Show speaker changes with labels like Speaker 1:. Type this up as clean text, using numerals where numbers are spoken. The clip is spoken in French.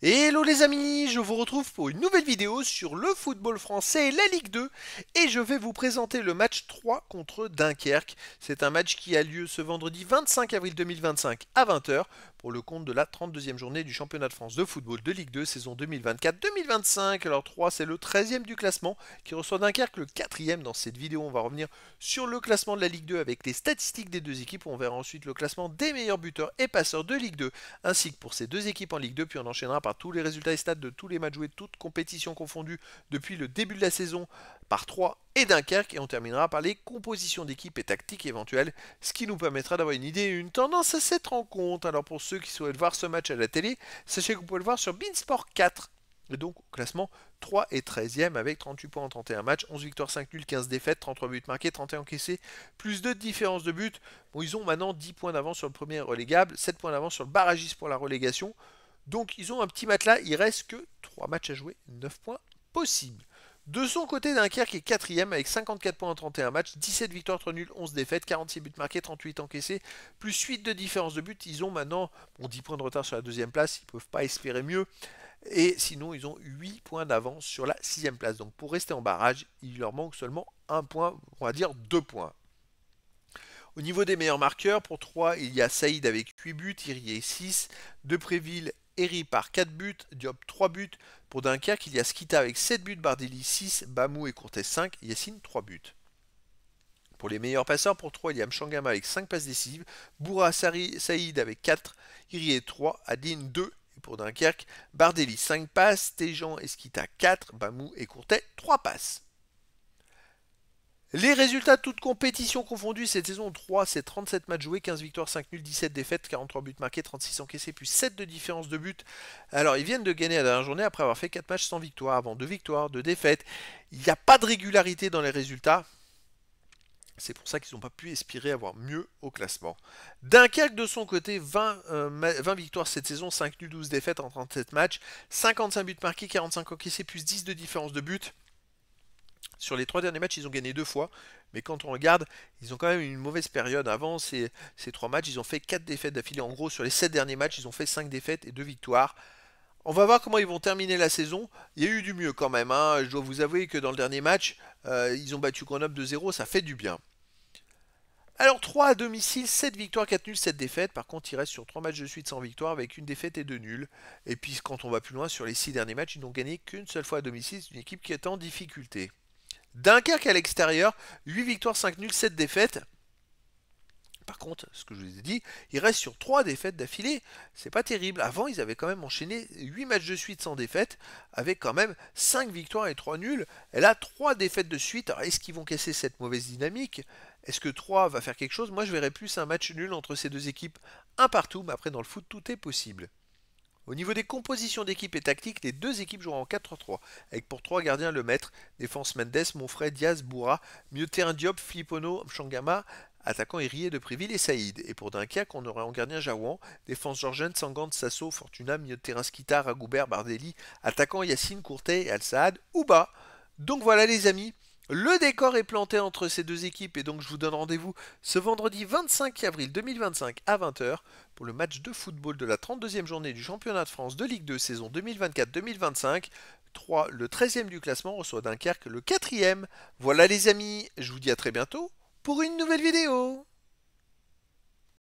Speaker 1: Hello les amis, je vous retrouve pour une nouvelle vidéo sur le football français et la Ligue 2 et je vais vous présenter le match 3 contre Dunkerque. C'est un match qui a lieu ce vendredi 25 avril 2025 à 20 h pour le compte de la 32e journée du championnat de France de football de Ligue 2 saison 2024-2025. Alors 3 c'est le 13e du classement qui reçoit Dunkerque le 4e. Dans cette vidéo on va revenir sur le classement de la Ligue 2 avec les statistiques des deux équipes. On verra ensuite le classement des meilleurs buteurs et passeurs de Ligue 2 ainsi que pour ces deux équipes en Ligue 2 puis on enchaînera par tous les résultats et stats de tous les matchs joués, toutes compétitions confondues depuis le début de la saison par 3 et Dunkerque et on terminera par les compositions d'équipe et tactiques éventuelles, ce qui nous permettra d'avoir une idée et une tendance à cette rencontre. Alors pour ceux qui souhaitent voir ce match à la télé, sachez que vous pouvez le voir sur Beansport 4. Et donc au classement 3 et 13e avec 38 points en 31 matchs, 11 victoires, 5 nuls, 15 défaites, 33 buts marqués, 31 encaissés, plus de différence de but. Bon, ils ont maintenant 10 points d'avance sur le premier relégable, 7 points d'avance sur le barragiste pour la relégation. Donc ils ont un petit matelas, il reste que 3 matchs à jouer, 9 points possibles. De son côté, Dunkerque est 4ème avec 54 points en 31 matchs, 17 victoires, 3 nuls, 11 défaites, 46 buts marqués, 38 encaissés, plus 8 de différence de but. Ils ont maintenant 10 points de retard sur la deuxième place, ils ne peuvent pas espérer mieux. Et sinon, ils ont 8 points d'avance sur la 6ème place. Donc pour rester en barrage, il leur manque seulement 1 point, on va dire 2 points. Au niveau des meilleurs marqueurs, pour 3, il y a Saïd avec 8 buts, Irié 6, Depréville, Eri par 4 buts, Diop 3 buts. Pour Dunkerque, il y a Skita avec 7 buts, Bardelli 6, Bamou et Courtes 5, Yassine 3 buts. Pour les meilleurs passeurs, pour 3, il y a Mchangama avec 5 passes décisives, Boura Saïd avec 4, Irié 3, Adine 2. Et pour Dunkerque, Bardelli 5 passes, Tejan et Skita 4, Bamou et Courtes 3 passes. Les résultats de toutes compétitions confondues cette saison 3, c'est 37 matchs joués, 15 victoires, 5 nuls, 17 défaites, 43 buts marqués, 36 encaissés, plus 7 de différence de but. Alors ils viennent de gagner la dernière journée après avoir fait 4 matchs sans victoire, avant 2 victoires, 2 défaites. Il n'y a pas de régularité dans les résultats. C'est pour ça qu'ils n'ont pas pu aspirer à avoir mieux au classement. Dunkerque de son côté, 20 victoires cette saison, 5 nuls, 12 défaites en 37 matchs, 55 buts marqués, 45 encaissés, plus 10 de différence de but. Sur les 3 derniers matchs, ils ont gagné 2 fois. Mais quand on regarde, ils ont quand même une mauvaise période. Avant ces 3 matchs, ils ont fait 4 défaites d'affilée. En gros, sur les 7 derniers matchs, ils ont fait 5 défaites et 2 victoires. On va voir comment ils vont terminer la saison. Il y a eu du mieux quand même, hein. Je dois vous avouer que dans le dernier match, ils ont battu Grenoble 2-0. Ça fait du bien. Alors 3 à domicile, 7 victoires, 4 nuls, 7 défaites. Par contre, ils restent sur 3 matchs de suite sans victoire avec une défaite et 2 nuls. Et puis quand on va plus loin, sur les 6 derniers matchs, ils n'ont gagné qu'une seule fois à domicile. C'est une équipe qui est en difficulté. Dunkerque à l'extérieur, 8 victoires, 5 nuls, 7 défaites. Par contre, ce que je vous ai dit, il reste sur 3 défaites d'affilée. C'est pas terrible. Avant, ils avaient quand même enchaîné 8 matchs de suite sans défaite, avec quand même 5 victoires et 3 nuls. Et là, 3 défaites de suite. Alors, est-ce qu'ils vont casser cette mauvaise dynamique? Est-ce que 3 va faire quelque chose? Moi, je verrais plus un match nul entre ces deux équipes. Un partout, mais après, dans le foot, tout est possible. Au niveau des compositions d'équipe et tactiques, les deux équipes joueront en 4-3, avec pour 3 gardiens le maître, défense Mendes, Monfray, Diaz, Boura, milieu de terrain Diop, Filippono, Mchangama, attaquant Irié de Préville et Saïd. Et pour Dunkerque, on aurait en gardien Jaouan, défense Georgen, Sangante, Sasso, Fortuna, milieu de terrain Skita, Ragoubert, Bardelli, attaquant Yassine, Courtet, Al-Saad, Ouba. Donc voilà les amis, le décor est planté entre ces deux équipes et donc je vous donne rendez-vous ce vendredi 25 avril 2025 à 20 h pour le match de football de la 32e journée du championnat de France de Ligue 2 saison 2024-2025. 3, le 13e du classement reçoit Dunkerque le 4e. Voilà les amis, je vous dis à très bientôt pour une nouvelle vidéo.